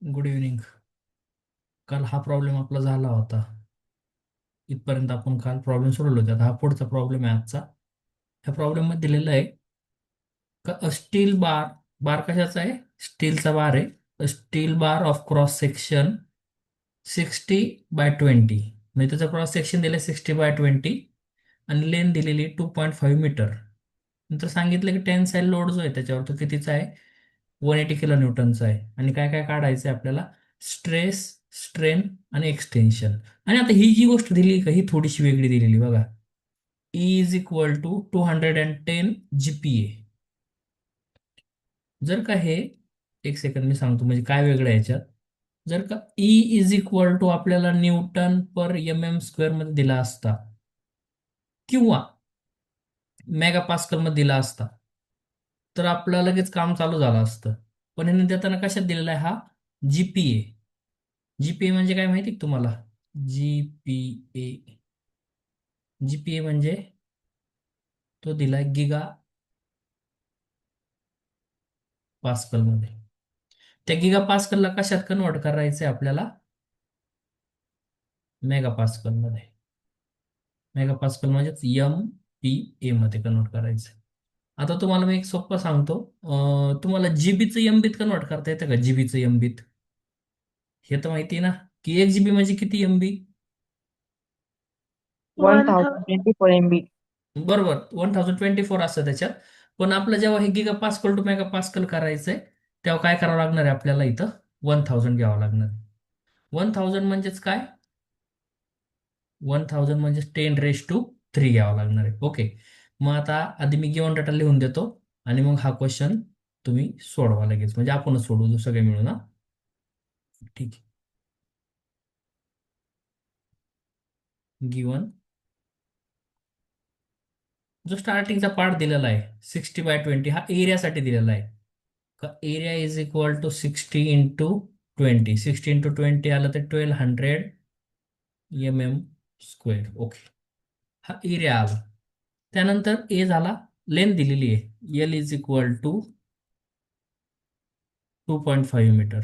Good evening. काल हा problem आपला झाला होता. इथपर्यंत आपण काल प्रॉब्लेम सोडवले होते. आता हा पुढचा प्रॉब्लेम आहे आजचा. ह्या प्रॉब्लेम मध्ये दिलेला आहे का स्टील बार. बार कशाचा आहे? स्टीलचा बार आहे. Steel bar of cross section 60/20. म्हणजे त्याचं क्रॉस सेक्शन दिलं 60/20 आणि लेन दिलेली 2.5 मीटर. नंतर सांगितलं की टेन्साईल लोड जो आहे त्याच्यावर तो कितीचा आहे? 180 kN आहे. आणि काय काय काढायचं आहे आपल्याला? स्ट्रेस, स्ट्रेन आणि एक्सटेन्शन. आणि आता ही जी गोष्ट दिली का ही थोडीशी वेगळी दिलेली बघा. E = 210 GPa. जर का हे, एक सेकंड मी सांगतो म्हणजे काय वेगळं आहे याच्यात. जर का E = आपल्याला न्यूटन पर MM² मध्ये दिला असता किंवा मेगा पास्कल मध्ये दिला असता तर आपलं लगेच काम चालू झालं असतं. पण याने देताना कशात दिलेला आहे हा? GPa. जीपीए म्हणजे काय माहिती का तुम्हाला? जीपीए. जीपीए म्हणजे तो दिलाय गिगा पास्कल मध्ये. त्या गिगा पास्कलला कशात कन्वर्ट करायचंय आपल्याला? मेगा पास्कल मध्ये. मेगा पास्कल म्हणजेच MPa मध्ये कन्वर्ट करायचं. आता तुम्हाला मी एक सोपं सांगतो. तुम्हाला जीबीचं एमबीत कन्वर्ट करता येतं का? जीबीचं एमबीत हे तर माहिती आहे ना, की 1 GB म्हणजे किती एमबी? 1024 MB. बरोबर, 1024 असतं त्याच्यात. पण आपलं जेव्हा हे giga pascal to mega pascal करायचंय तेव्हा काय करावं लागणार आहे आपल्याला? इथं 1000 घ्यावं लागणार आहे. 1000 म्हणजेच काय? 1000 म्हणजे 10⁻³ घ्यावं लागणार आहे. ओके. मग आता आधी मी गिव्हन डाटा लिहून देतो आणि मग हा क्वेश्चन तुम्ही सोडवा लगेच. म्हणजे आपणच सोडवू सगळे मिळून. हा, ठीक आहे. गिव्हन जो स्टार्टिंगचा पार्ट दिलेला आहे 60/20 हा एरियासाठी दिलेला आहे. एरिया = 60 × 20. 60 × 20 आलं तर 1200 mm². ओके. हा एरिया आला. त्यानंतर ए झाला. लेंथ दिलेली आहे L = 2.5 मीटर.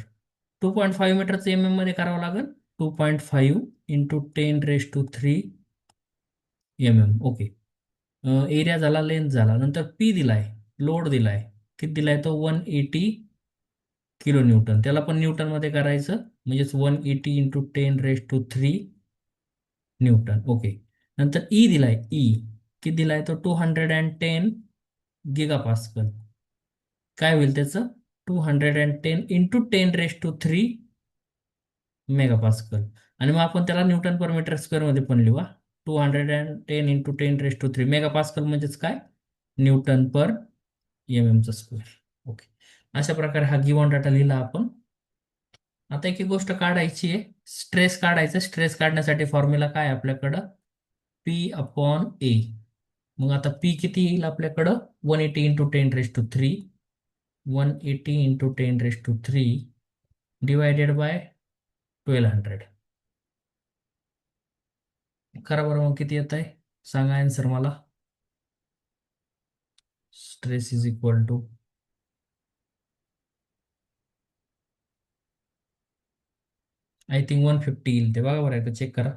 2.5 मीटरचं मध्ये करावं लागेल. 2.5 × 10⁻³ ओके. एरिया झाला, लेंथ झाला. नंतर पी दिलाय, लोड दिलाय. किती दिलाय तो? 180 kN. त्याला पण न्यूटन मध्ये करायचं म्हणजेच 180 × 10⁻³ ओके. नंतर ई दिलाय. किती दिलाय तो? 210 GPa. काय होईल त्याचं? 210 × 10⁻³ आणि मग आपण त्याला Nm²m² मध्ये पण लिहू. 210 × 10⁻³ मेगापास्कल म्हणजेच काय? Nm². ओके. अशा प्रकारे हा गिव्हन डाटा लिहिला आपण. आता एक एक गोष्ट काढायची आहे. स्ट्रेस काढायचा. स्ट्रेस काढण्यासाठी फॉर्म्युला काय आहे आपल्याकडं? P/A. मग आता पी किती येईल आपल्याकडं? 180 × 10⁻³ 180 × 10⁻³ डिवायडेड बाय 1200. करा बरं, मग किती येत आहे? सांगा आन्सर मला. स्ट्रेस = आय थिंक 150 येईल ते. बघा बरं आहे का, चेक करा.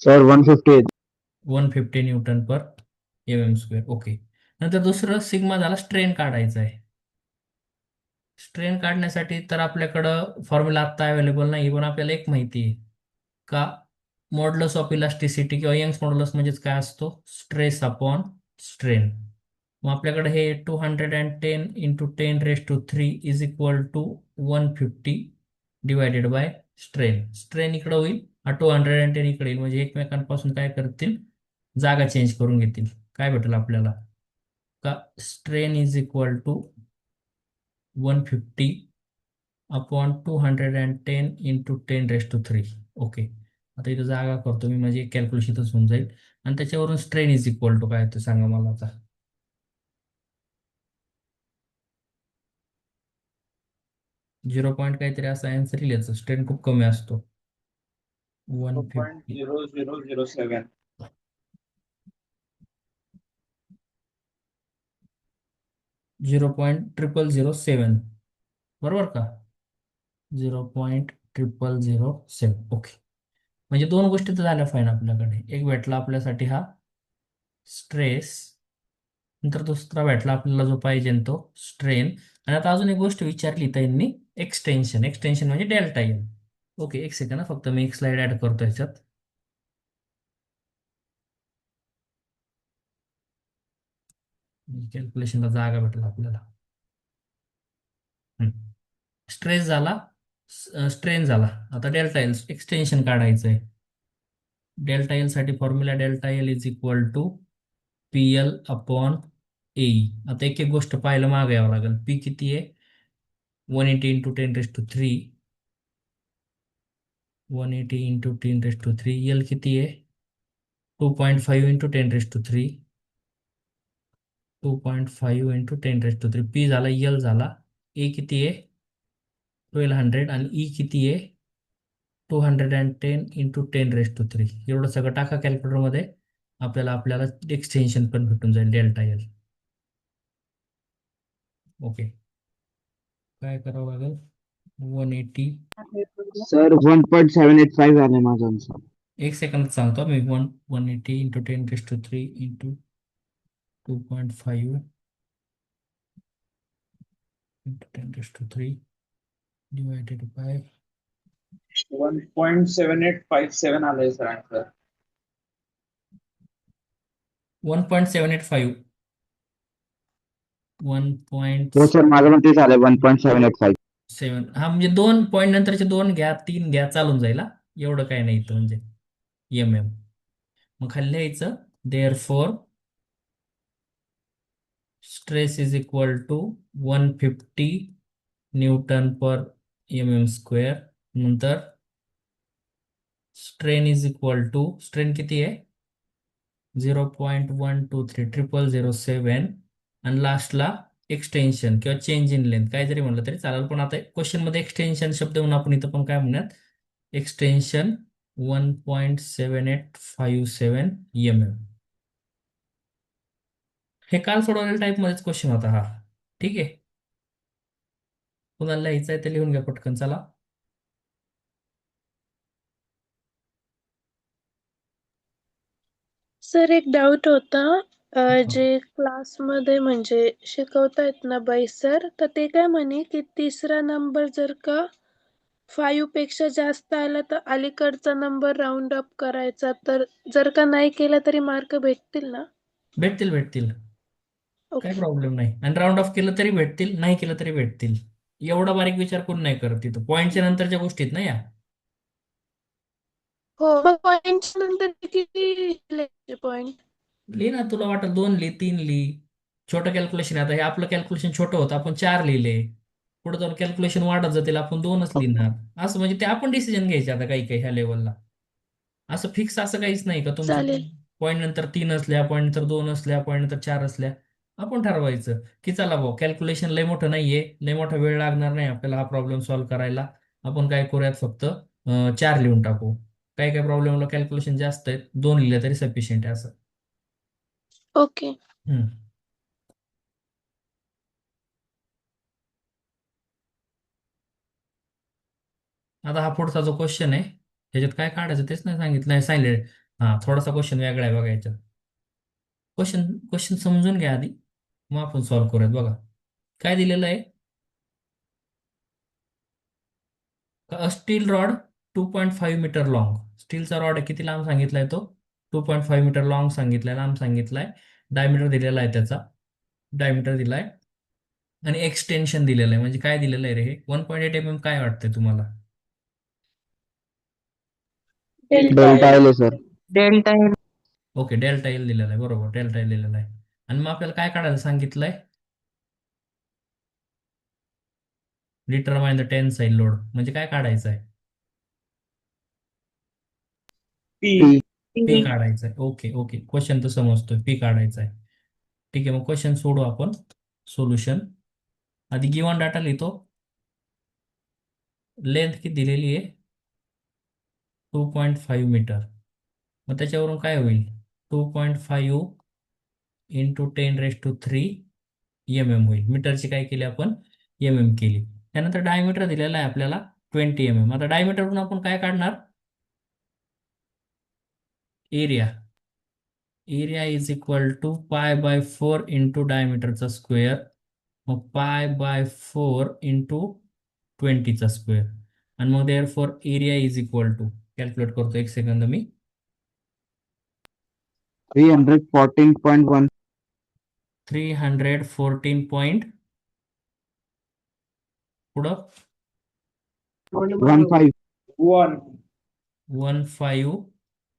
सर 150. 150 Nm/mm². ओके. नंतर दुसरं सिग्मा झाला. स्ट्रेन काढायचा आहे. स्ट्रेन काढण्यासाठी तर आपल्याकडं फॉर्म्युला आत्ता अवेलेबल नाही, पण आपल्याला एक माहिती आहे का? मॉड्युलस ऑफ इलास्टिसिटी किंवा यंग्स मॉड्युलस म्हणजेच काय असतो? Stress upon strain. मग आपल्याकडे हे 210 × 10⁻³ = 150 डिवायडेड बाय स्ट्रेन. स्ट्रेन इकडं होईल, हा 210 इकडे येईल. म्हणजे एकमेकांपासून काय करतील? जागा चेंज करून घेतील. काय भेटेल आपल्याला? का स्ट्रेन = 150/210 × 10⁻³ ओके. आता इथं जागा करतो मी म्हणजे कॅल्क्युलेशनच होऊन जाईल. आणि त्याच्यावरून स्ट्रेन काय ते सांगा मला आता. 0 पॉईंट काहीतरी असा आन्सर लिहायचं. स्ट्रेन खूप कमी असतो. 150 0.0007. 0.0007. बरोबर का? 0.0007. ओके. म्हणजे दोन गोष्टी तर झाल्या फाईन आपल्याकडे. एक भेटला आपल्यासाठी हा स्ट्रेस, नंतर दुसरा भेटला आपल्याला जो पाहिजे तो स्ट्रेन. आणि आता अजून एक गोष्ट विचारली त्यांनी, एक्सटेन्शन. एक्सटेन्शन म्हणजे डेल्टा एल. ओके, एक सेकंड ना, फक्त मी एक स्लाइड ऍड करतो याच्यात. कॅल्क्युलेशनला जागा भेटला आपल्याला. स्ट्रेस झाला, स्ट्रेन झाला. आता डेल्टा एल एक्सटेन्शन काढायचं आहे. डेल्टा एल साठी formula delta L is equal to P L upon A. आता एक एक गोष्ट पाहायला मागे यावं लागेल. पी किती आहे? 180 इंटू 10⁻³ 180 इंटू 10⁻³ एल किती आहे? 2.5 इंटू 10⁻³ 2.5 इंटू 10⁻³ पी झाला, एल झाला. ए किती आहे? 1200. आणि ई किती आहे? 210 इंटू 10⁻³ एवढं सगळं टाका कॅल्क्युलेटरमध्ये. आपल्याला एक्सटेन्शन पण भेटून जाईल डेल्टा एल. ओके, काय करावं लागेल? 180. सर 1.785 झाले माझा आन्सर. एक सेकंद सांगतो मी. 180 into 10⁻³ into 2.5 into 10⁻³ divided by 1.7857 आलंय सर आन्सर. 1.785. हो 1.7. सर, माझं पण तेच आलंय 1.785. हा, म्हणजे दोन पॉईंट नंतरचे दोन घ्या, तीन घ्या, चालून जाईल हा. एवढं काय नाही इथं म्हणजे एम एम. मग खाली लिहायचं therefore stress is equal to 150 newton per M M square. नंतर strain is equal to, strain किती आहे? 0.1230007. आणि लास्टला एक्सटेन्शन किंवा चेंज इन लेंथ काय जरी म्हणलं तरी चालेल, पण आता क्वेश्चन मध्ये एक्सटेन्शन शब्द म्हणून आपण इथं पण काय म्हणूयात, एक्सटेन्शन 1.7857 एम एम. हे काल सोडवलेल्या टाईप मध्येच क्वेश्चन होता हा. ठीक आहे, कुणाला लिहायचं आहे ते लिहून घ्या पटकन, चला. सर एक डाऊट होता. जे क्लासमध्ये म्हणजे शिकवतायत ना बाई सर, तर ते काय म्हणे की तिसरा नंबर जर का 5 पेक्षा जास्त आला तर अलीकडचा नंबर राऊंड अप करायचा, तर जर का नाही केला तरी मार्क भेटतील ना? भेटतील भेटतील, काही ओके. प्रॉब्लेम नाही. आणि राऊंड ऑफ केलं तरी भेटतील, नाही केलं तरी भेटतील. एवढा बारीक विचार कोण नाही करत तिथं, पॉईंटच्या नंतरच्या गोष्टीत ना या. हो, मग पॉइंटच्या नंतर किती पॉइंट? लिही ना, तुला वाटलं दोन लिही, तीन लिही. छोटं कॅल्क्युलेशन आता हे आपलं कॅल्क्युलेशन छोटं होतं, आपण चार लिहिले. पुढे जाऊन कॅल्क्युलेशन वाढत जातील, आपण दोनच लिहिणार. असं म्हणजे ते आपण डिसिजन घ्यायचे आता काही काही ह्या लेवलला. असं फिक्स असं काहीच नाही का तुमचं चालेल. पॉईंट नंतर तीन असल्या, पॉईंट नंतर दोन असल्या, पॉईंट नंतर चार असल्या. आपण ठरवायचं की चला भाऊ, कॅल्क्युलेशन लय मोठं नाहीये, लय मोठा वेळ लागणार नाही आपल्याला हा प्रॉब्लेम सॉल्व्ह करायला. आपण काय करूयात, फक्त चार लिहून टाकू. काही काही प्रॉब्लेमला कॅल्क्युलेशन जास्त आहेत, दोन लिहिले तरी सफिशियंट आहे असं. ओके. हम्म. आता हा पुढचा जो क्वेश्चन आहे, ह्याच्यात काय काढायचं तेच नाही सांगितलं, सांगितलं. हा, थोडासा क्वेश्चन वेगळा आहे बघा याच्यात. क्वेश्चन क्वेश्चन समजून घ्या आधी, मग आपण सॉल्व्ह करूयात. बघा काय दिलेलं आहे. Steel rod 2.5 metre long. स्टीलचा रॉड किती लांब सांगितलाय तो? 2.5 मीटर लॉंग सांगितलाय, लांब सांगितलाय. डायमीटर दिलेला आहे त्याचा, डायमीटर दिलाय. आणि एक्सटेन्शन दिलेलं आहे. म्हणजे काय दिलेलं आहे रे हे? 1.8 mm. काय वाटतंय तुम्हाला? डेल्टा एल आहे sir. Delta L. Okay, delta L दिलेला आहे, बरोबर, डेल्टा एल दिलेला आहे. आणि मग आपल्याला काय काढायला सांगितलंय? Determine the tensile load. म्हणजे काय काढायचं आहे? पी. पी काढायचं आहे. ओके ओके, क्वेश्चन तर समजतोय, पी काढायचा आहे. ठीक आहे, मग क्वेश्चन सोडू आपण. सोल्युशन आधी गिवन डाटा लिहितो. लेंथ किती दिलेली आहे? 2.5 मीटर. मग त्याच्यावरून काय होईल? 2.5 इंटू 10⁻³ एम एम होईल. मीटरची काय केली आपण? एम एम केली. त्यानंतर डायमीटर दिलेला आहे आपल्याला 20 mm. आता डायमीटरवरून आपण काय काढणार? Area. Area is equal to pi by 4 into डायमीटरचा स्क्वेअर, मग पाय बाय 4 इंटू 20चा स्क्वेअर, आणि मग therefore area is equal to, calculate करतो एक सेकंद मी. 314.1. 314 पॉईंट पुढं 15.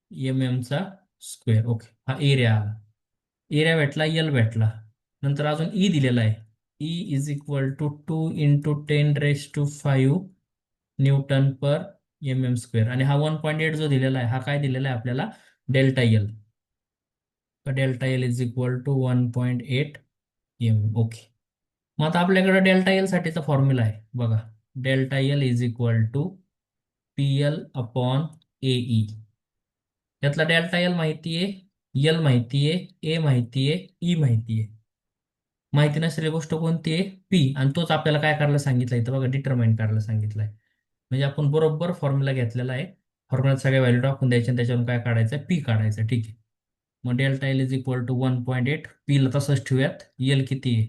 15 चा स्क्वेअर. ओके, हा एरिया आला. एरिया भेटला, यल भेटला. नंतर अजून ई दिलेला आहे. E is equal to 2 × 10⁵ newton per mm². आणि हा 1.8 जो दिलेला आहे, हा काय दिलेला आहे आपल्याला? Delta L. Delta L is equal to 1.8 mm. Okay, मग आता आपल्याकडे डेल्टा यल साठीचा फॉर्म्युला आहे बघा. Delta L is equal to PL upon AE. यातला डेल्टा यल माहिती आहे, यल माहिती आहे, ए माहिती आहे, ई माहिती आहे. माहिती नसलेली गोष्ट कोणती आहे? पी. आणि तोच आपल्याला काय करायला सांगितलं इथं बघा, डिटरमाइन करायला सांगितलंय. म्हणजे आपण बरोबर फॉर्म्युला घेतलेला आहे. फॉर्म्युल्यात सगळ्या व्हॅल्यू टाकून द्यायच्या आणि त्याच्यावरून काय काढायचं? पी काढायचं. ठीक आहे, मग delta L is equal to 1.8. पीला तसंच ठेवूयात. यल किती आहे?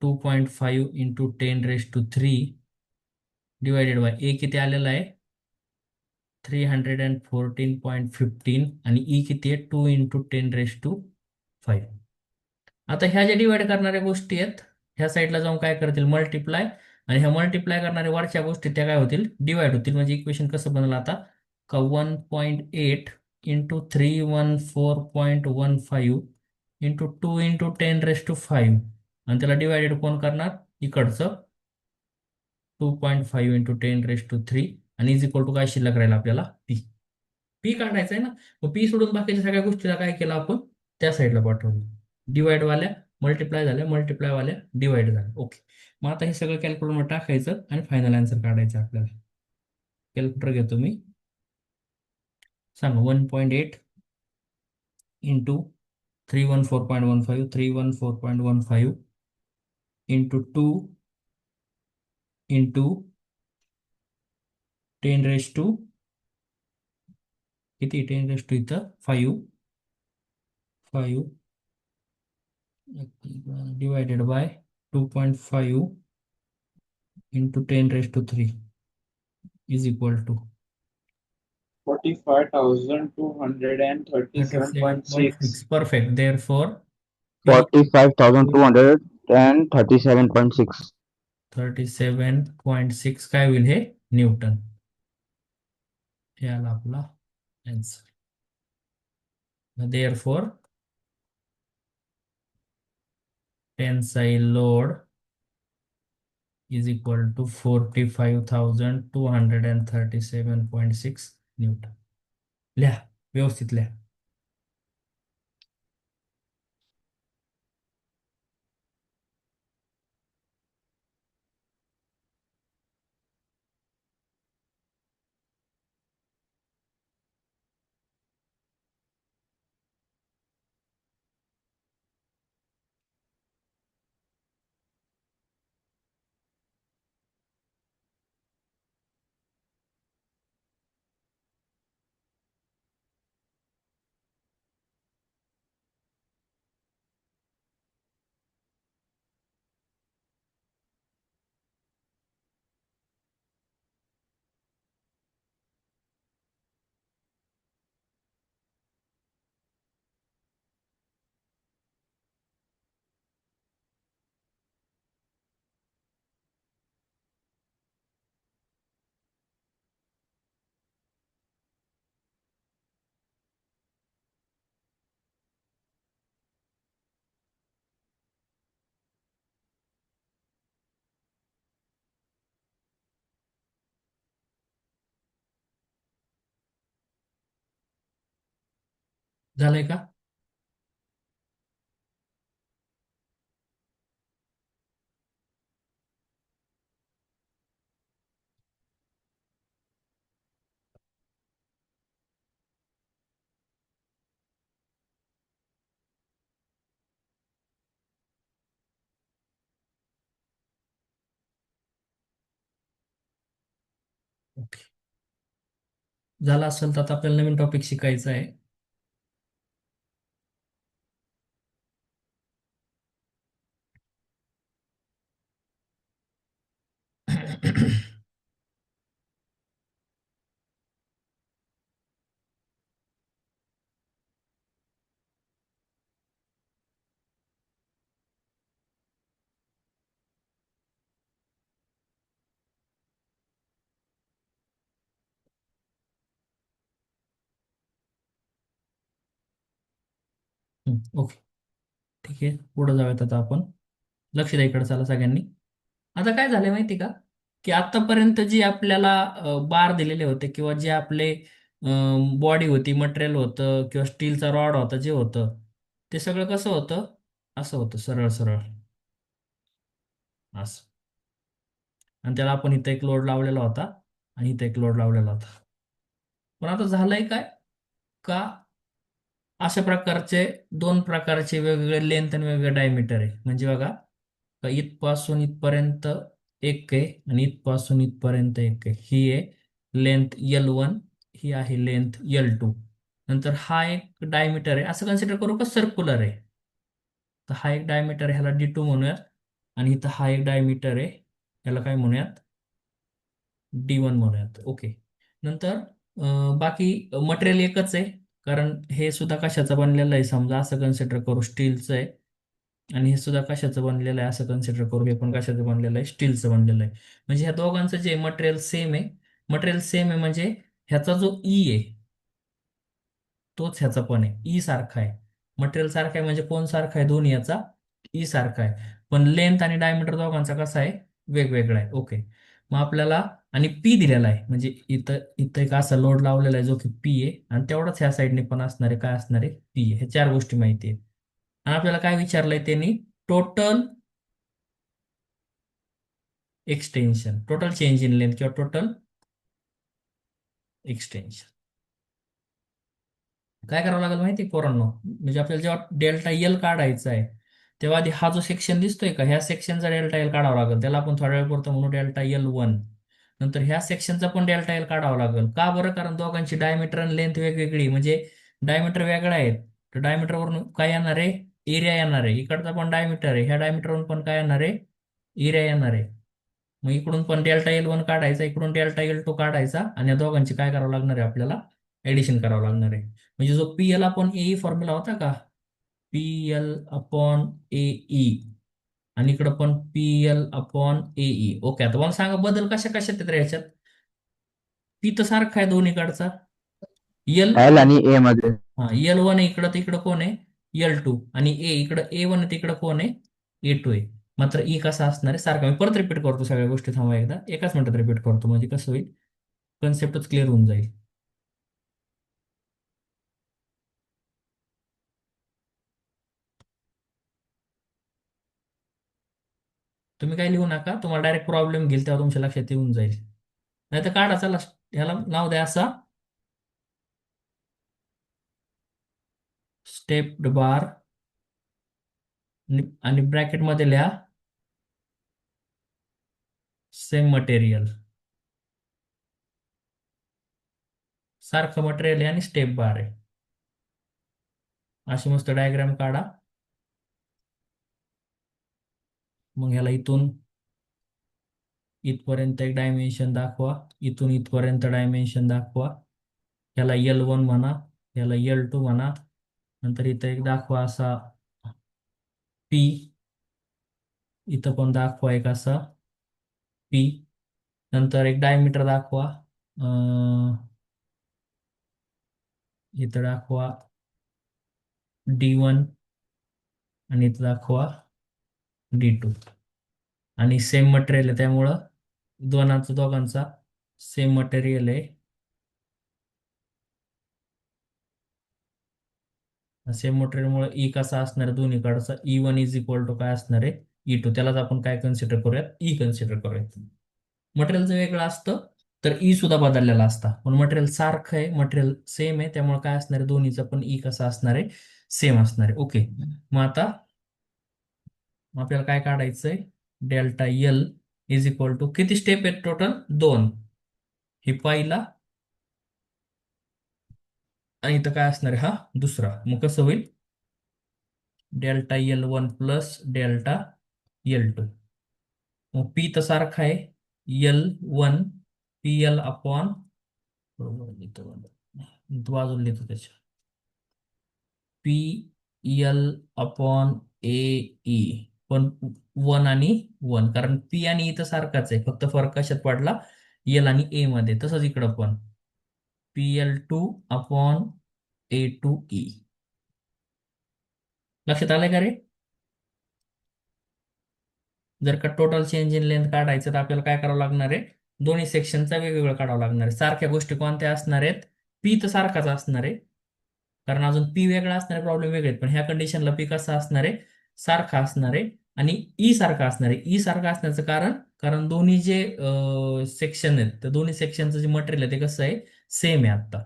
2.5 इंटू 10⁻³ डिवायडेड बाय ए किती आलेला आहे? 314.15. आणि ई किती आहे? 2 इंटू 10⁵. आता ह्या ज्या डिवाइड करणाऱ्या गोष्टी आहेत, ह्या साईडला जाऊन काय करतील? मल्टिप्लाय. आणि ह्या मल्टिप्लाय करणाऱ्या वरच्या गोष्टी त्या काय होतील? डिवाइड होतील. म्हणजे इक्वेशन कसं बनलं आता? का 1.8 इंटू 314.15 इंटू 2 इंटू 10⁵. आणि त्याला डिवायडेड कोण करणार? इकडचं 2.5 इंटू 10⁵. आणि इज इक्वल टू काय शिल्लक राहील आपल्याला? पी. पी काढायचं आहे ना, मग पी सोडून बाकीच्या सगळ्या गोष्टीला काय केलं आपण? त्या साईडला पाठवलं. डिवाइड वाल्या मल्टिप्लाय झाल्या, मल्टिप्लाय वाल्या डिवाइड झाल्या. ओके, मग आता हे सगळं कॅल्क्युलेटरमध्ये टाकायचं आणि फायनल आन्सर काढायचं आपल्याला. कॅल्क्युलेटर घेतो मी. सांगा 1.8 इंटू 314.15 इंटू 2 इंटू 10⁻² किती? 10⁻² इथं 5 divided by 2.5 into 10⁻³ is equal to 45,237.6. 37.6. Perfect. Therefore P 45,237.6. 37.6 काय होईल? हे न्यूटन. हे आला आपला answer. Therefore tensile load is equal to 45,237.6 newton. लिहा, व्यवस्थित लिहा. झालंय का? ओके. झालं असेल तर आता आपल्याला नवीन टॉपिक शिकायचा आहे. ओके, ठीक आहे. पुढे जाऊयात आता आपण. लक्ष द्या इकडे, चला सगळ्यांनी. आता काय झालंय माहिती का, की आतापर्यंत जी आपल्याला बार दिलेले होते किंवा जे आपले बॉडी होती, मटेरियल होतं किंवा स्टीलचा रॉड होता, जे होतं ते सगळं कसं होतं, असं होतं सरळ सरळ असं. आणि त्याला आपण इथं एक लोड लावलेला होता आणि इथं एक लोड लावलेला होता. पण आता झालंय काय का, अशा प्रकारचे दोन प्रकारचे वेगवेगळे लेंथ आणि वेगवेगळे डायमीटर आहे. म्हणजे बघा, का इथपासून इथपर्यंत एक आहे आणि इथपासून इथपर्यंत एक आहे. ही आहे लेंथ L1, ही आहे लेंथ L2. नंतर हा एक डायमीटर आहे, असं कन्सिडर करू का सर्क्युलर आहे. तर हा एक डायमीटर, ह्याला D2 म्हणूयात. आणि इथं हा एक डायमीटर आहे, ह्याला काय म्हणूयात, D1 म्हणूयात. ओके. नंतर बाकी मटेरियल एकच आहे, कारण हे सुद्धा कशाचं बनलेलं आहे, समजा असं कन्सिडर करू स्टीलचं आहे. आणि हे सुद्धा कशाचं बनलेलं आहे असं कन्सिडर करू, हे पण कशाचं बनलेलं आहे, स्टीलचं बनलेलं आहे. म्हणजे ह्या दोघांचं जे मटेरियल सेम आहे. मटेरियल सेम आहे म्हणजे ह्याचा जो ई आहे तोच ह्याचा पण आहे, ई सारखा आहे. मटेरियल सारखा आहे म्हणजे कोण सारखा आहे, दोन्ही याचा ई सारखा आहे. पण लेंथ आणि डायमीटर दोघांचा कसा आहे, वेगवेगळा आहे. ओके. मग आपल्याला आणि पी दिलेला आहे, म्हणजे इथं इथं एक असा लोड लावलेला आहे जो की पी आहे, आणि तेवढाच ह्या साईडने पण असणार आहे, काय असणार आहे, पी आहे. हे चार गोष्टी माहिती आहे. आणि आपल्याला काय विचारलंय त्यांनी, total extension, total change in length किंवा टोटल एक्सटेन्शन. काय करावं लागेल माहिती आहे पोरांनो, म्हणजे आपल्याला जेव्हा डेल्टा एल काढायचा आहे, तेव्हा आधी हा जो सेक्शन दिसतोय का, ह्या सेक्शनचा डेल्टा एल काढावा लागेल. त्याला आपण थोड्या वेळ पुरतं म्हणू डेल्टा L1. नंतर ह्या सेक्शनचा पण डेल्टा एल काढावा लागेल. का बरं, कारण दोघांची डायमीटर आणि लेंथ वेगवेगळी, म्हणजे डायमीटर वेगळा आहे. तर डायमीटरवरून काय येणार आहे, एरिया येणार आहे. इकडचा पण डायमीटर आहे, ह्या डायमीटरवरून पण काय येणार आहे, एरिया येणार आहे. मग इकडून पण डेल्टा L1 काढायचा, इकडून डेल्टा L2 काढायचा, आणि या दोघांची काय करावं लागणार आहे, आपल्याला ऍडिशन करावं लागणार आहे. म्हणजे जो PL अपॉन एई फॉर्म्युला होता का, PL अपॉन एई, आणि इकडं पण PL अपॉन एई. ओके. आता मला सांगा बदल कशा कशात येतात रे ह्याच्यात. पी तर सारखा आहे दोन्हीकडचा, एल, एल आणि ए मध्ये. हा L1 आहे इकडं, तर इकडं कोण आहे, L2. आणि इकडं A1 आहे, तिकडं कोण आहे, A2 आहे. मात्र ई कसा असणार आहे, सारखा. मी परत रिपीट करतो सगळ्या गोष्टी, थांबा एकदा एकाच मिनिटात रिपीट करतो, म्हणजे कसं होईल, कन्सेप्टच क्लिअर होऊन जाईल. तुम्ही काही लिहू नका, तुम्हाला डायरेक्ट प्रॉब्लेम घेईल तेव्हा तुमच्या लक्षात येऊन जाईल. नाही तर काढा, चला ह्याला नाव द्या असा, स्टेप्ड बार, आणि ब्रॅकेट मध्ये लिहा सेम मटेरियल. सारखं मटेरियल आहे आणि स्टेप बार आहे. अशी मस्त डायग्राम काढा. मग ह्याला इथून इथपर्यंत एक डायमेन्शन दाखवा, इथून इथपर्यंत डायमेन्शन दाखवा. ह्याला L1 म्हणा, ह्याला L2 म्हणा. नंतर इथं एक दाखवा असा P, इथं पण दाखवा एक असा P. नंतर एक डायमीटर दाखवा, इथं दाखवा D1, आणि इथं दाखवा D2. आणि सेम मटेरियल आहे त्यामुळं दोघांचा सेम मटेरियल आहे. सेम मटेरियलमुळे ई कसा असणार आहे, दोन्हीकडचा E1 इज इक्वल टू काय असणार आहे, E2. त्यालाच आपण काय कन्सिडर करूयात, ई कन्सिडर करूयात. मटेरियलचं वेगळं असतं तर ई सुद्धा बदललेला असता, पण मटेरियल सारखं आहे, मटेरियल सेम आहे, त्यामुळे काय असणार आहे, दोन्हीचं पण ई कसा असणार आहे, सेम असणार आहे. ओके. मग आता आपल्याला काय काढायचंय, delta L is equal to, किती स्टेप आहेत टोटल, दोन. हे पहिला आणि इथं काय असणार आहे हा दुसरा. मग कसं होईल? Delta L1 plus delta L2. मग पी तर सारखा आहे L1 PL अपॉन, बरोबर लिहितो बाजूला लिहितो त्याच्या, पी एल अपॉन ए ई. पण 1 आणि 1, कारण पी आणि ई तर सारखाच आहे, फक्त फरक कशात पडला? एल आणि ए मध्ये. तसंच इकडं पण PL2 अपॉन A2E. लक्षात आलंय का रे? जर का टोटल चेंज इन लेंथ काढायचं तर आपल्याला काय करावं लागणार आहे? दोन्ही सेक्शनचा वेगवेगळं काढावं लागणार आहे. सारख्या गोष्टी कोणत्या असणार आहेत? पी तर सारखाच असणार आहे, कारण अजून पी वेगळा असणारे प्रॉब्लेम वेगळे आहेत. पण ह्या कंडिशनला पी कसा असणार आहे? सारखा असणार आहे. आणि ई सारखा असणार आहे. ई सारखा असण्याचं कारण, कारण दोन्ही जे सेक्शन आहेत त्या दोन्ही सेक्शनचं जे मटेरियल आहे ते कसं आहे? सेम आहे आता.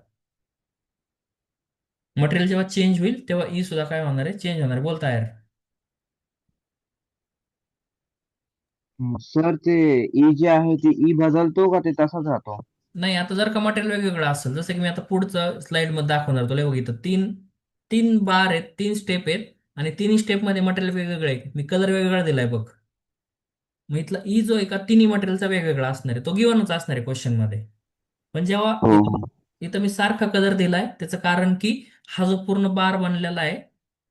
मटेरियल जेव्हा चेंज होईल तेव्हा ई सुद्धा काय होणार आहे? चेंज होणार आहे. बोलता यार. सर ते ई जे आहे ते ई बदलतो का ते तसाच राहतो? नाही, आता जर का मटेरियल वेगवेगळं असेल, जसं की मी आता पुढचं स्लाइड मध्ये दाखवणार तुला, बघ इथं तीन तीन बार आहेत, 3 स्टेप आहेत, आणि तिन्ही स्टेप मध्ये मटेरियल वेगवेगळे आहे. मी कलर वेगवेगळा दिलाय बघ. मग इथला ई जो आहे का तिन्ही मटेरियलचा वेगवेगळा असणार आहे, तो गिव्हनच असणार आहे क्वेश्चन मध्ये. पण जेव्हा हो इथं हो. इथं मी सारखा कलर दिलाय, त्याचं कारण की हा जो पूर्ण बार बनलेला आहे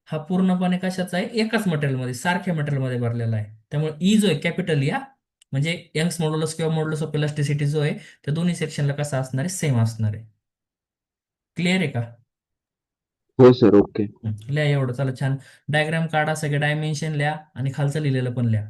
हा पूर्णपणे कशाचा आहे? एकाच मटेरियलमध्ये, सारख्या मटेरियलमध्ये भरलेला आहे. त्यामुळे ई जो आहे कॅपिटल या, म्हणजे यंग्स मॉड्युलस किंवा मॉड्युलस ऑफ इलास्टिसिटी जो आहे त्या दोन्ही सेक्शनला कसा असणार आहे? सेम असणार आहे. क्लिअर आहे का? हो सर, ओके. लिहा एवढं. चला छान. डायग्राम काढा, सगळे डायमेन्शन लिहा आणि खालचं लिहिलेलं पण लिहा.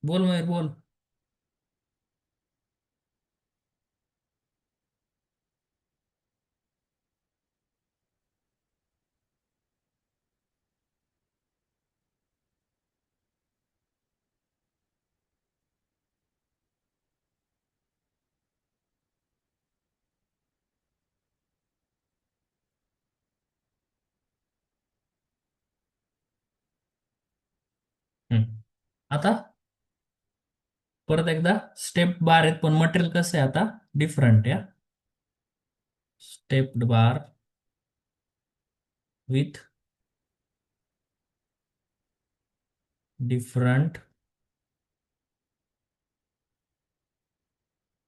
बोल मयूर बोल. हम्म. आता परत एकदा स्टेप बार आहेत, पण मटेरियल कसं आहे आता? डिफरंट या. Stepped bar with different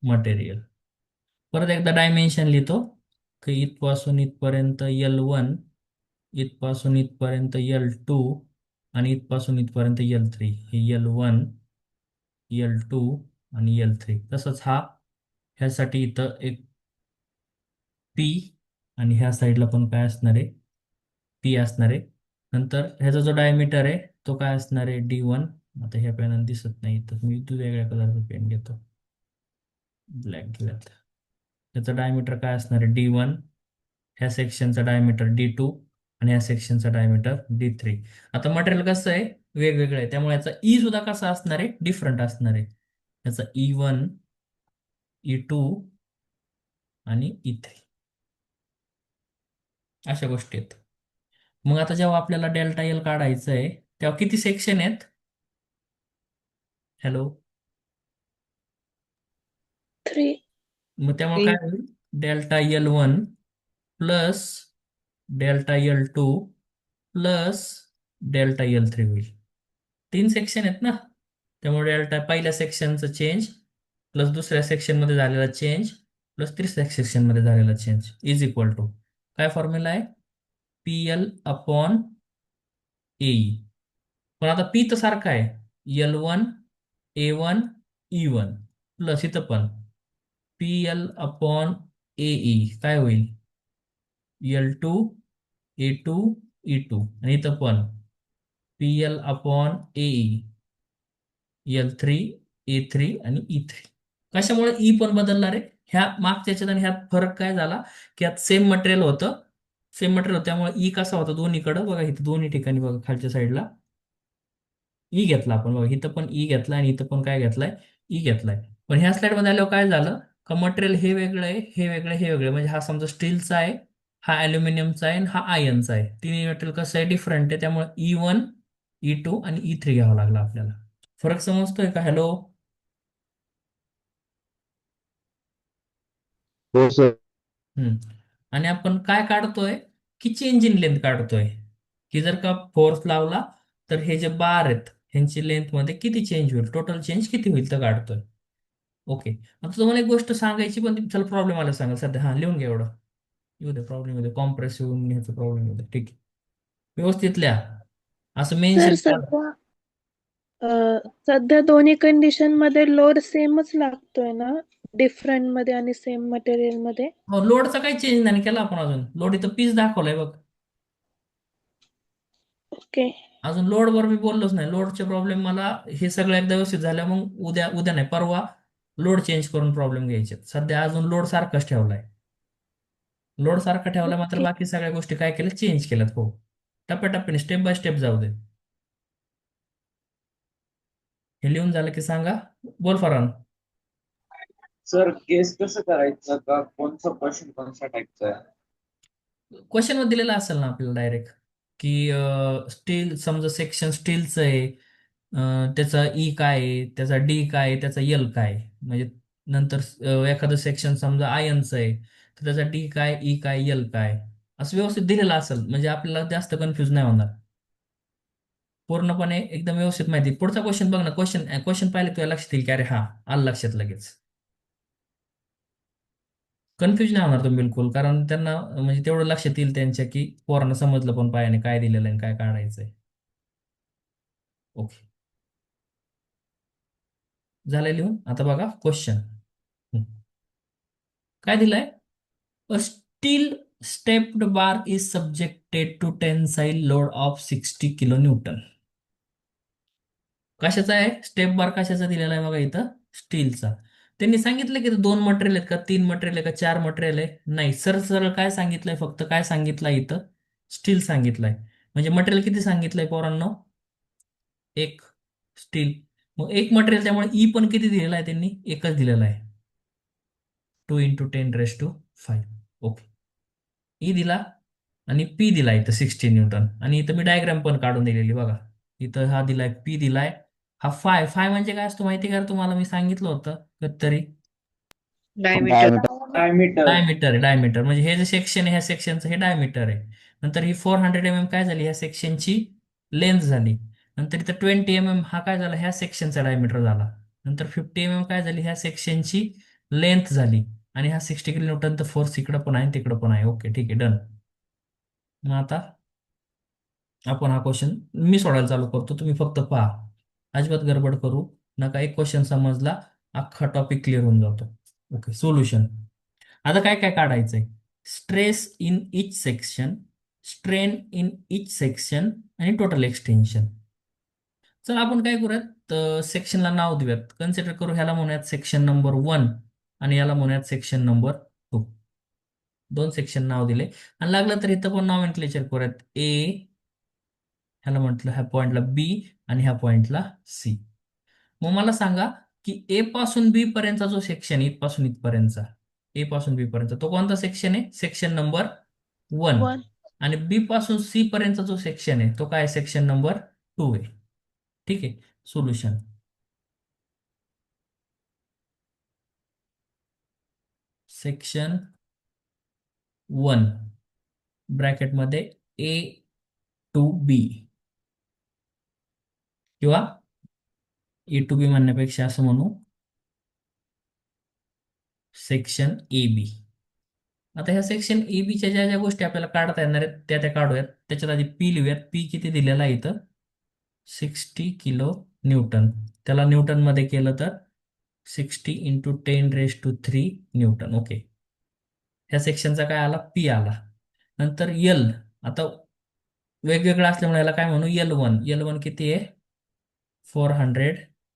material. परत एकदा डायमेन्शन लिहितो की इथपासून इथपर्यंत L1, इथपासून इथपर्यंत L2, आणि इथपासून इथपर्यंत L3. हे L1, L2 आणि L3. तसंच ह्यासाठी इथं एक P, आणि ह्या साईडला पण काय असणार आहे? P असणार आहे. नंतर ह्याचा जो डायमीटर आहे तो काय असणार आहे? D1. आता ह्या पेनाने दिसत नाही तर मी वेगळ्या कलरचा पेन घेतो, ब्लॅक घेऊयात. त्याचा डायमीटर काय असणार आहे? D1. ह्या सेक्शनचा डायमीटर D2 आणि ह्या सेक्शनचा डायमीटर D3. आता मटेरियल कसं आहे? वेगवेगळं आहे, त्यामुळे याचा ई सुद्धा कसा असणार आहे? डिफरंट असणार आहे. याचा E1, E2 आणि E3 अशा गोष्टी आहेत. मग आता जेव्हा आपल्याला डेल्टा एल काढायचं आहे तेव्हा किती सेक्शन आहेत? हॅलो. 3. मग तेव्हा काय होईल? Delta L1 plus delta L2 plus delta L3 होईल. 3 सेक्शन आहेत ना, त्यामुळे डेल्टा पहिल्या सेक्शनचं चेंज प्लस दुसऱ्या सेक्शन मध्ये झालेला चेंज प्लस तिसऱ्या सेक्शन मध्ये झालेला चेंज इज इक्वल टू काय फॉर्म्युला आहे? PL upon AE. पण आता पी तर सारखा आहे L1 A1 E1, प्लस इथं पण PL अपॉन AE काय होईल? L2 A2 E2, आणि इथं पण PL upon AE L3 A3 आणि E3. कशामुळे ई पण बदलला रे? ह्या मागच्या याच्यात आणि ह्यात फरक काय झाला, की यात सेम मटेरियल होतं, सेम मटेरियल होतं, त्यामुळे ई कसा होता दोन्हीकडं बघा, इथं दोन्ही ठिकाणी बघा खालच्या साईडला ई घेतला आपण बघा, इथं पण ई घेतला आणि इथं पण काय घेतलाय, ई घेतलाय. पण ह्या स्लाइड मध्ये आल्यावर काय झालं, का मटेरियल हे वेगळं आहे, हे वेगळं आहे, हे वेगळं आहे. म्हणजे हा समजा स्टीलचा आहे, हा अल्युमिनियमचा आहे आणि हा आयनचा आहे. तिन्ही मटेरियल कसं आहे, डिफरंट आहे. त्यामुळे E1, E2 आणि E3 घ्यावा लागला आपल्याला. फरक समजतोय का? हॅलो. हो सर. हम्म. आणि आपण काय काढतोय, की चेंज इन लेंथ काढतोय, की जर का फोर्स लावला तर हे जे बार आहेत ह्यांची लेंथ मध्ये किती चेंज होईल, टोटल चेंज किती होईल तर काढतोय. ओके. आता तुम्हाला एक गोष्ट सांगायची, पण चला प्रॉब्लेम आला सांगा सध्या. हा लिहून घ्या एवढं. येऊ दे प्रॉब्लेम, येऊ दे कॉम्प्रेसिव्ह ह्याचा प्रॉब्लेम येऊ दे. ठीक आहे, व्यवस्थित लिहा. असं सर मेन्शन करा. सध्या दोन्ही कंडिशन मध्ये लोड सेमच लागतोय ना, डिफरंट मध्ये आणि सेम मटेरियल मध्ये? हो, लोडचा काही चेंज नाही केला आपण अजून. लोड इथं पीस दाखवलाय बघ. ओके. अजून लोडवर मी बोललोच नाही. लोडचे प्रॉब्लेम मला हे सगळं एकदा व्यवस्थित झाल्या मग उद्या, उद्या नाही परवा लोड चेंज करून प्रॉब्लेम घ्यायचे. सध्या अजून लोड सारखाच ठेवलाय. लोड सारखा ठेवला मात्र ओके. बाकी सगळ्या गोष्टी काय केल्या, चेंज केल्यात. हो, टप्प्याटप्प्याने स्टेप बाय स्टेप जाऊ दे. हे लिहून झालं की सांगा. बोल फरान. सर केस कसं करायचं, का कोणचा क्वेश्चन कोणत्या टाईपचा आहे? क्वेश्चन मध्ये दिलेला असेल ना आपल्याला डायरेक्ट, की स्टील समजा सेक्शन स्टीलचं आहे, त्याचा ई काय आहे, त्याचा डी काय आहे, त्याचा यल काय आहे. म्हणजे नंतर एखादं सेक्शन समजा आयनचं आहे, तर त्याचा डी काय, ई काय, यल काय, असं व्यवस्थित दिलेलं असेल म्हणजे आपल्याला जास्त कन्फ्युज नाही होणार. पूर्णपणे एकदम व्यवस्थित माहिती. पुढचा क्वेश्चन बघ ना. क्वेश्चन क्वेश्चन पाहिले तुला लक्षात येईल की अरे हा आलं लक्षात लगेच. कन्फ्युज नाही होणार तुम्ही बिलकुल, कारण त्यांना म्हणजे तेवढं लक्षात येईल त्यांच्या, की पोरांना समजलं पण पाहिजे काय दिलेलं आहे आणि काय काढायचंय. ओके, झालंय लिहून. आता बघा क्वेश्चन काय दिलंय. A steel stepped bar is subjected to tensile load of 60 kN. कशाचा आहे स्टेप बार, कशाचा दिलेला आहे बघा इथं, स्टीलचा. त्यांनी सांगितलं की दोन मटेरियल आहेत का, तीन मटेरियल आहे का, चार मटेरियल आहे, नाही. सरळ सरळ काय सांगितलंय, फक्त काय सांगितलंय इथं, स्टील सांगितलंय. म्हणजे मटेरियल किती सांगितलंय पोरांनो, एक स्टील. मग एक मटेरियल, त्यामुळे ई पण किती दिलेला आहे त्यांनी, एकच दिलेला आहे, 2 × 10⁵. ओके, ई दिला आणि पी दिला इथं 60 N. आणि इथं मी डायग्राम पण काढून दिलेली बघा. इथं हा दिलाय, पी दिलाय. हा फाय, फाय म्हणजे काय असतो माहिती का तुम्हाला, मी सांगितलं होतं कधीतरी. डायमीटर. डायमीटर. डायमीटर. डायमीटर आहे, डायमीटर म्हणजे हे जे सेक्शन आहे ह्या सेक्शनचं हे डायमीटर आहे. नंतर ही 400 mm काय झाली, ह्या सेक्शनची लेंथ झाली. नंतर इथं 20 mm हा काय झाला, ह्या सेक्शनचा डायमीटर झाला. नंतर 50 mm काय झाली, ह्या सेक्शनची लेंथ झाली. आणि हा 60 kN तर फोर्स इकडं पण आहे तिकडं पण आहे. ओके ठीक आहे, डन. मग आता आपण हा क्वेश्चन मी सोडायला चालू करतो, तुम्ही फक्त पहा, अजिबात गडबड करू नका. एक क्वेश्चन समजला, अख्खा टॉपिक क्लिअर होऊन जातो. Okay, solution. आता काय काय काढायचंय, stress in each section, strain in each section आणि टोटल एक्सटेन्शन. चल आपण काय करूयात, सेक्शनला नाव देऊयात, कन्सिडर करू ह्याला म्हणूयात सेक्शन नंबर 1 आणि याला म्हणूयात सेक्शन नंबर 2. दोन सेक्शन नाव दिले. आणि लागलं तर इथं पण नाव इन्क्लेचर करूयात, ए ह्याला म्हटलं, ह्या पॉइंटला बी आणि ह्या पॉइंटला सी. मग मला सांगा की ए पासून बी पर्यंतचा जो सेक्शन, इथपासून इथपर्यंतचा, ए पासून बी पर्यंत तो कोणता सेक्शन आहे, सेक्शन नंबर 1. वन. आणि बी पासून सी पर्यंतचा जो सेक्शन आहे तो काय, सेक्शन नंबर 2 आहे. ठीक आहे, solution. Section 1 ब्रॅकेटमध्ये A to be, किंवा ए टू बी म्हणण्यापेक्षा असं म्हणू, सेक्शन ए बी. आता ह्या सेक्शन ए बीच्या ज्या ज्या गोष्टी आपल्याला काढता येणार आहेत त्या त्या काढूयात. त्याच्यात आधी पी लिहूयात. पी किती दिलेला आहे इथं, 60 kN. त्याला न्यूटन मध्ये केलं तर 60 × 10⁻³ न्यूटन. ओके, ह्या सेक्शनचा काय आला, पी आला. नंतर यल, आता वेगवेगळं असल्यामुळे याला काय म्हणू, L1. L1 किती आहे, 400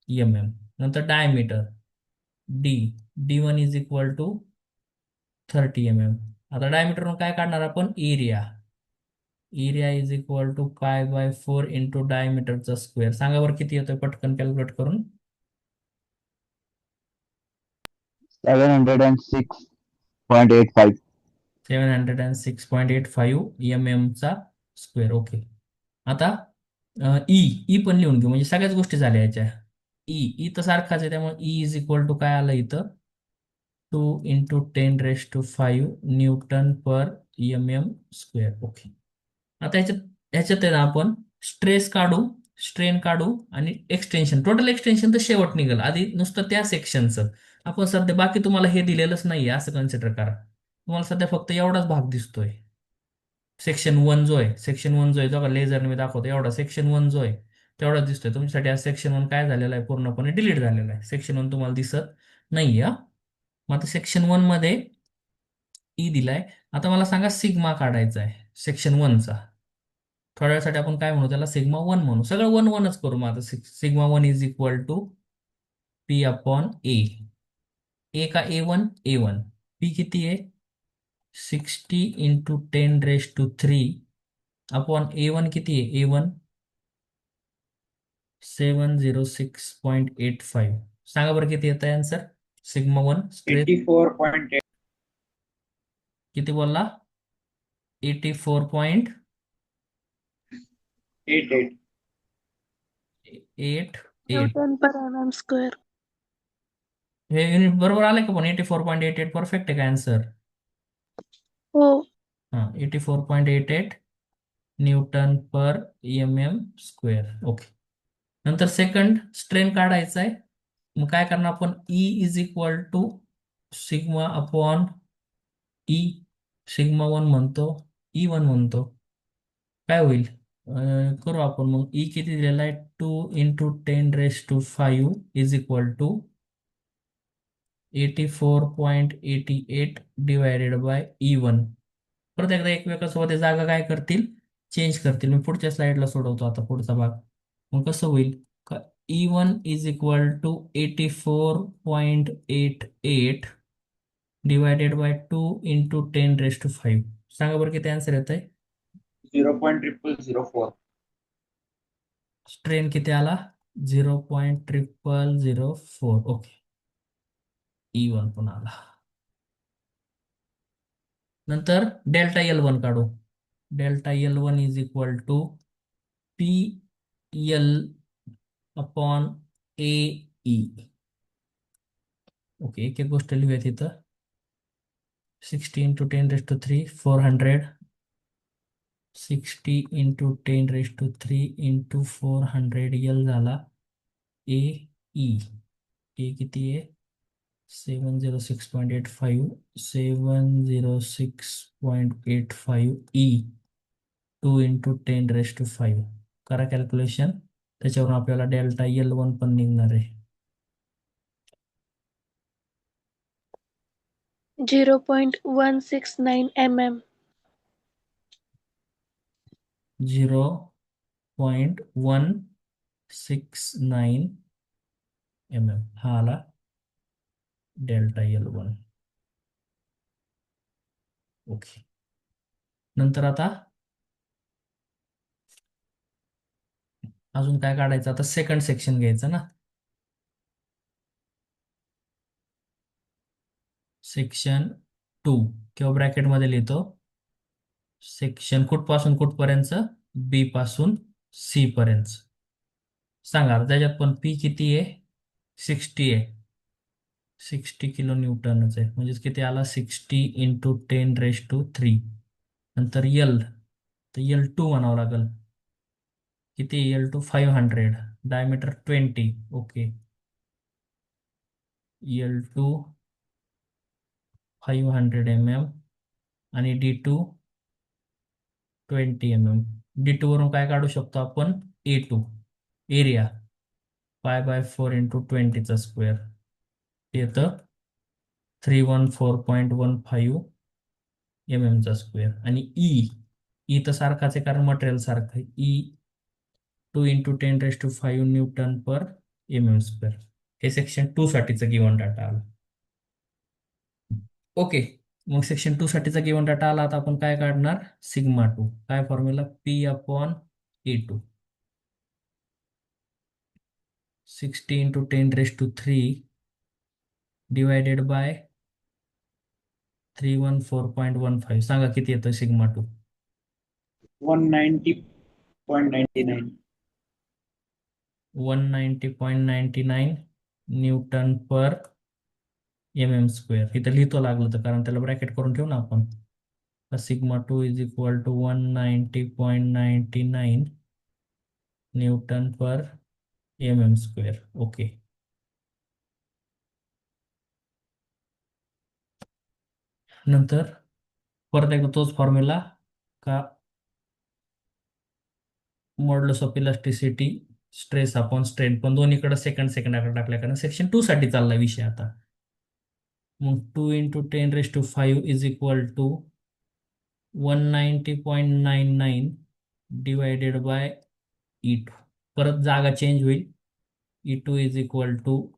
mm. नंतर diameter, D D1 is equal to 30 mm. आता डायमीटरवरून काय काढणार आपण? Area. Area is equal to π/4 into डायमीटरचा स्क्वेअर. सांगा बरं किती येतोय पटकन कॅल्क्युलेट करून. 706.85. 706.85 चा स्क्वेअर. ओके. आता ई पण लिहून घेऊ, म्हणजे सगळ्याच गोष्टी झाल्या याच्या. ई तर सारखाच आहे, त्यामुळे ई इज इक्वल टू काय आलं इथं? 2 × 10⁵ न्यूटन पर mm². ओके. आता ह्याच्यात आहे ना आपण स्ट्रेस काढू, स्ट्रेन काढू आणि एक्सटेन्शन. टोटल एक्सटेन्शन तर शेवट निघेल, आधी नुसतं त्या सेक्शनचं. आपण सध्या बाकी तुम्हाला हे दिलेलंच नाहीये असं कन्सिडर करा. तुम्हाला सध्या फक्त एवढाच भाग दिसतोय. सेक्शन वन जो आहे तो का लेझरने मी दाखवतो, एवढा सेक्शन 1 जो आहे तेवढाच दिसतोय तुमच्यासाठी. आज सेक्शन 1 काय झालेला आहे? पूर्णपणे डिलीट झालेला आहे. सेक्शन 1 तुम्हाला दिसत नाही. मग आता सेक्शन 1 मध्ये ई दिलाय. आता मला सांगा सिग्मा काढायचा आहे सेक्शन 1चा. थोड्या वेळासाठी आपण काय म्हणू? त्याला सिग्मा 1 म्हणू. सगळं 1 1च करू. मग आता sigma 1 is equal to P/A. A का A1 पी किती आहे? 60 × 10⁻³ अपॉन A1 किती आहे? A1 706.85. सांगा बरं किती येत आहे आन्सर? Sigma 1 stress 84.8. किती बोलला? 84.88. Newton per mm². हे युनिट बरोबर आले का? पण 84.88 परफेक्ट आहे का आन्सर? हो. हां, 84.88 न्यूटन पर mm². ओके. नंतर सेकंड स्ट्रेन काढायचा आहे. मग काय करणार आपण? E is equal to sigma upon E. Sigma 1 म्हणतो, E1 म्हणतो. काय होईल? करू आपण मग. ई किती दिलेला आहे? 2 × 10⁵ is equal to 84.88 divided by E1. परत एकदा एकमेकांसोबत हे जागा काय करतील? चेंज करतील. मी पुढच्या स्लाइडला सोडवतो आता पुढचा भाग. मग कसं होईल? का E1 is equal to 84.88 divided by 2 × 10⁵. सांगा बरं किती आन्सर येत आहे? 0.0004. स्ट्रेन किती आला? 0.0004. ओके. E1 पण आला. नंतर डेल्टा L1 काढू. Delta L1 is equal to PL upon AE. Okay. एक एक गोष्ट लिहूया तिथं. 60 × 10⁻³ 400. 60 × 10⁻³ × 400 L झाला AE. ए किती आहे? 706.85. 706.85 E 2 × 10⁵. करा कॅल्क्युलेशन. त्याच्यावरून आपल्याला डेल्टा L1 पण निघणार आहे. 0.169 mm. 0.169 mm हा आला डेल्टा L1. ओके. नंतर आता अजून काय काढायचं? आता सेकंड सेक्शन घ्यायचं ना. सेक्शन 2 किंवा ब्रॅकेटमध्ये लिहितो. सेक्शन कुठपासून कुठपर्यंत? बी पासून सी पर्यंत. सांगा त्याच्यात पण पी किती आहे? 60 आहे. 60 किलो न्यूटनच आहे. म्हणजेच किती आला? 60 × 10⁻³ नंतर L तर L2 म्हणावं लागेल. किती? L2 500. Diameter 20. Okay. L2 500 mm आणि D2 20 mm. D2 वरून काय काढू शकतो आपण? A2 एरिया π/4 × 20चा स्क्वेअर येतं 314.15 mm चा स्क्वेअर. आणि ई तर सारखाच आहे कारण मटेरियल सारखं आहे. E 2 × 10⁻⁵ Newton per mm². हे सेक्शन 2 साठीचं गिवन डाटा आलं. ओके, मग सेक्शन 2 साठीचा गिवन डाटा आला. आता आपण काय काढणार? सिग्मा 2. काय formula? P upon E2. 60 into 10⁻³ divided by 314.15. सांगा किती येतं सिग्मा 2? 190.99. 190.99 newton per mm². इथं लिहितो लागलं तर, कारण त्याला ब्रॅकेट करून ठेवू ना आपण. Sigma 2 is equal to 190.99 newton per mm². Okay, नंतर परत एकदा तोच फॉर्म्युला का modulus of elasticity stress upon strain, पण दोन्हीकडे सेकंड सेकंडाकडे टाकल्या, कारण सेक्शन 2 साठी चालला विषय आता. मग 2 into 10⁵ is equal to 190.99 divided by E2. परत जागा चेंज होईल. E2 is equal to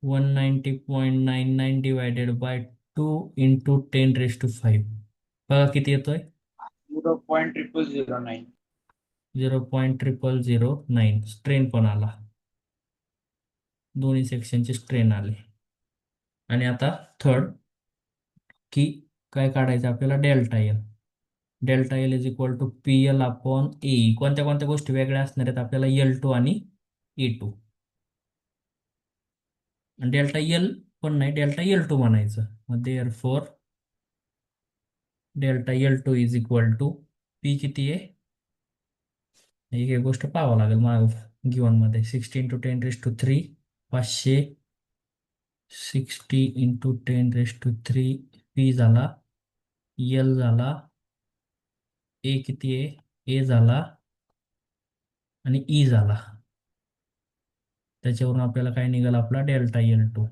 190.99 divided by 2 into 10⁵. बघा किती येतोय? 0.0009. 0.0009. स्ट्रेन पण आला, दोन्ही सेक्शनचे स्ट्रेन आले. आणि आता थर्ड की काय काढायचं आपल्याला? Delta L. Delta L is equal to PL upon A. कोणत्या कोणत्या गोष्टी वेगळ्या असणार आहेत आपल्याला? L2 आणि E2. डेल्टा एल पण नाही, डेल्टा L2 म्हणायचं. मग therefore delta L2 is equal to P किती आहे? एक एक गोष्ट पाहावं लागेल माग गिवन मध्ये. 60 इंटू 10⁻³ 500. 60 इंटू 10⁻³ पी झाला, एल झाला, ए किती आहे? ए झाला आणि ई झाला. त्याच्यावरून आपल्याला काय निघाल? आपला delta L2.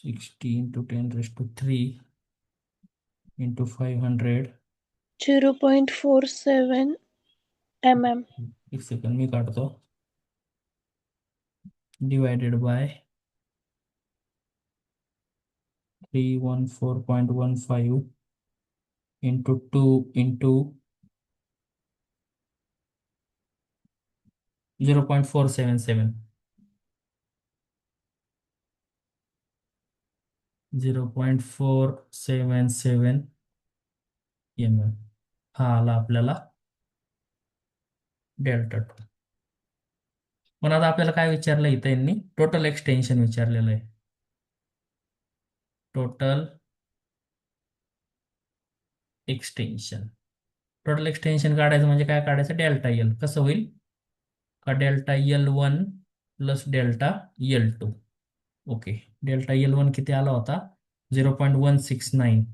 Sixty into 10⁻³ into 500. 0.47 mm. एक सेकंड मी काढतो. Divided by 314.15 into 2 into 0.477. 0.477 mm. हा आला आपल्याला डेल्टा 2. पण आता आपल्याला काय विचारलं इथं? यांनी टोटल एक्सटेन्शन विचारलेलं आहे. Total extension. टोटल एक्सटेन्शन काढायचं म्हणजे काय काढायचं? Delta L. कसं होईल? का delta L1 plus delta L2. Okay, delta L1 किती आला होता? 0.169.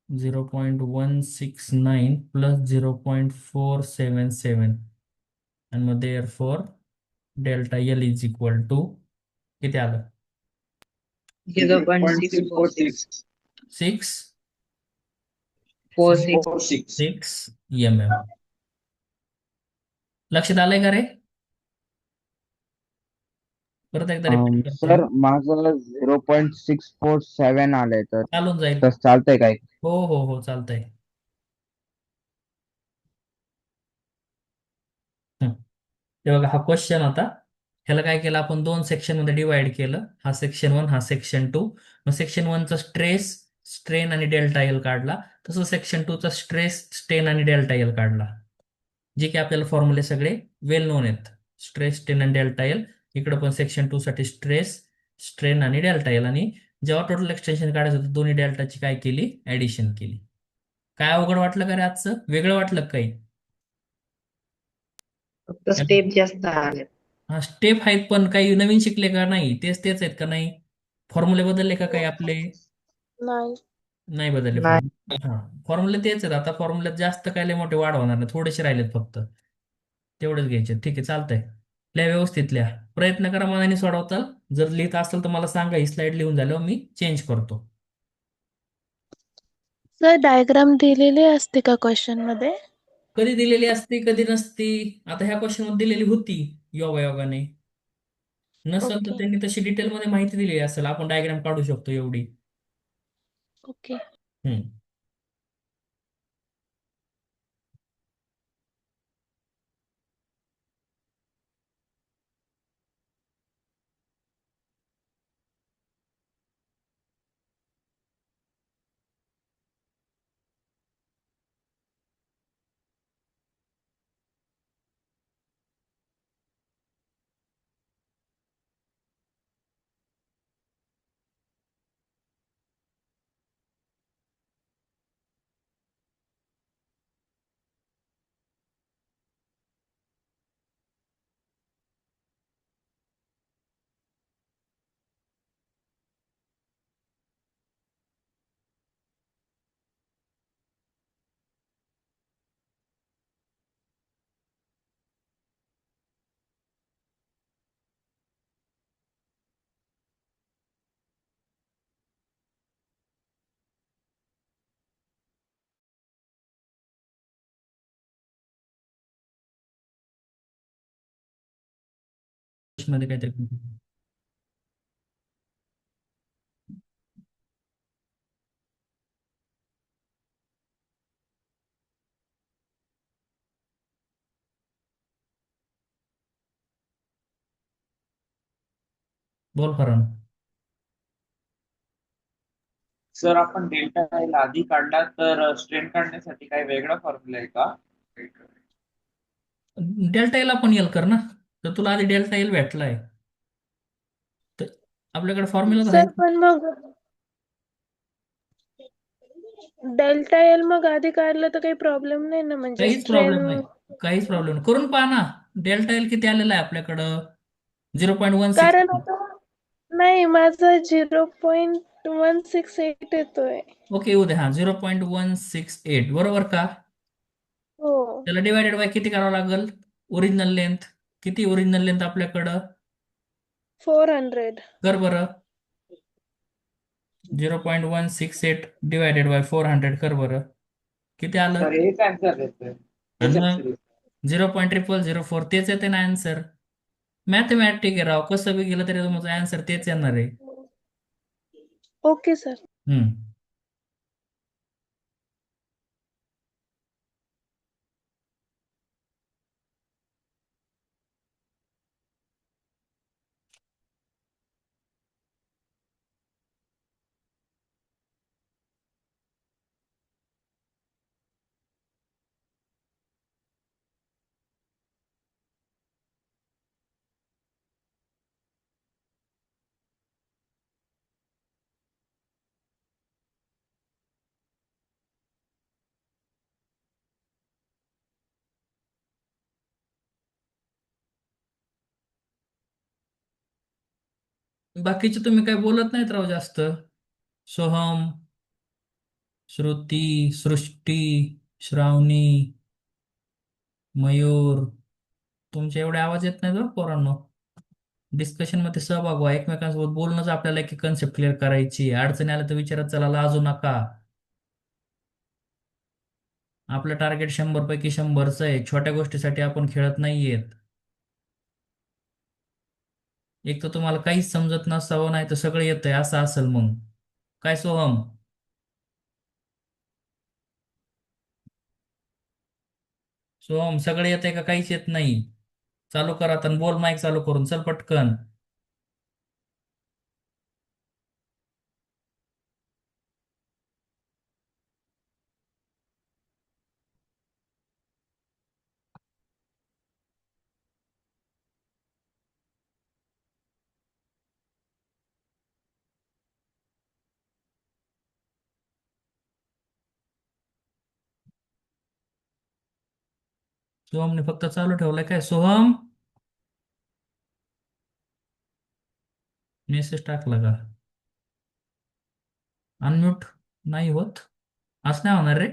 0.169 प्लस 0.477. आणि मग therefore delta L is equal to किती आलं? 0.646. 46. 646. mm. लक्षात आलंय का रे? परत एकदा रिपीट करतो. सर माझं 0.647 आलंय, तर चालून जाईल. तसं चालतंय काय? हो हो हो, चालतंय. ते बघा, हा क्वेश्चन होता. ह्याला काय केलं आपण? 2 सेक्शन मध्ये डिवाइड केलं. हा सेक्शन 1, हा सेक्शन 2. मग सेक्शन 1 चा स्ट्रेस, स्ट्रेन आणि डेल्टा एल काढला. तसं सेक्शन 2 चा स्ट्रेस, स्ट्रेन आणि डेल्टा एल काढला. जे की आपल्याला फॉर्म्युले सगळे वेल नोन आहेत. स्ट्रेस, स्ट्रेन आणि डेल्टा एल. इकडे पण सेक्शन 2 साठी स्ट्रेस, स्ट्रेन आणि डेल्टा एल. आणि जेव्हा टोटल एक्सटेन्शन काढायचं होतं, दोन्ही डेल्टाची काय केली? ऍडिशन केली. काय अवघड वाटलं का रे आजचं? वेगळं वाटलं का काही? फक्त स्टेप जास्त आले. हा, स्टेप आहेत, पण काही नवीन शिकले का नाही? तेच तेच आहेत का नाही? फॉर्म्युले बदलले का काही आपले? नाही. नाही बदलले नाही. फॉर्म्युले. हा, फॉर्म्युले तेच आहेत. आता फॉर्म्युल्यात जास्त काय लय मोठे वाढवणार नाही, थोडेसे राहिलेत फक्त, तेवढेच घ्यायचे. ठीक आहे, चालतंय. लिहा व्यवस्थित लिहा. प्रयत्न करा मनाने सोडवता. जर लिहित असेल तर मला सांगा, ही स्लाइड लिहून झाल्यावर मी चेंज करतो. सर डायग्राम दिलेली असते का क्वेश्चन मध्ये? कधी दिलेली असते कधी नसती. आता ह्या क्वेश्चन मध्ये दिलेली होती योगायोगाने. नसल तर ओके त्यांनी तशी डिटेलमध्ये माहिती दिली असेल, आपण डायग्राम काढू शकतो एवढी. ओके. हम्म. मध्ये काहीतरी बोल फरान. सर आपण डेल्टा एल आधी काढला तर स्ट्रेन काढण्यासाठी काही वेगळा फॉर्म्युला आहे का? डेल्टा एल आपण एल कर ना. तर तुला आधी डेल्टा एल भेटलाय तर आपल्याकडे फॉर्म्युला तर आहे. सर पण मग डेल्टा एल मग आधी काढलं तर काही प्रॉब्लेम नाही ना, म्हणजे काहीच स्ट्रेन? प्रॉब्लेम नाही. काहीच प्रॉब्लेम नाही, करून पहा ना. डेल्टा एल किती आलेला आहे आपल्याकडं? 0.16. कारण आता नाही, माझा 0.168 येतोय. ओके येऊ दे. हा 0.168 बरोबर का? हो. त्याला डिवायडेड बाय किती करावं लागेल? Original length. किती ओरिजिनल लेंथ आपल्याकडं? 400. कर बरं. 0.168 डिवायडेड बाय 400 कर बरं. किती आलं? सर हेच आन्सर देतोय. आणि हेच मग आन्सर येतोय. 0.0004 तेच येते ना आन्सर. मॅथमॅटिक आहे राव, कसं बी गेलं तरी तुमचं आन्सर तेच येणार आहे. Okay sir. हम्म. बाकीचे तुम्ही काही बोलत नाहीत राव जास्त. सोहम, श्रुती, सृष्टी, श्रावणी, मयूर, तुमचे एवढे आवाज येत नाहीत बरं पोरांनो. डिस्कशन मध्ये सहभाग व्हा, एकमेकांसोबत बोलणंच आपल्याला एक कन्सेप्ट क्लिअर करायची. अडचणी आल्या तर विचारत चला, लाजू नका. आपलं टार्गेट 100 पैकी 100च आहे. छोट्या गोष्टीसाठी आपण खेळत नाहीयेत. एक तर तुम्हाला काहीच समजत नसावं, नाही तर सगळं येतंय असं असेल मग. काय सोहम? सोहम सगळं येतंय का काहीच येत नाही? चालू करा आता, बोल माईक चालू करून, चल पटकन. सोहमने फक्त चालू ठेवलंय काय? सोहम मेसेज टाकला का? अनम्यूट नाही होत? असं नाही होणार रे.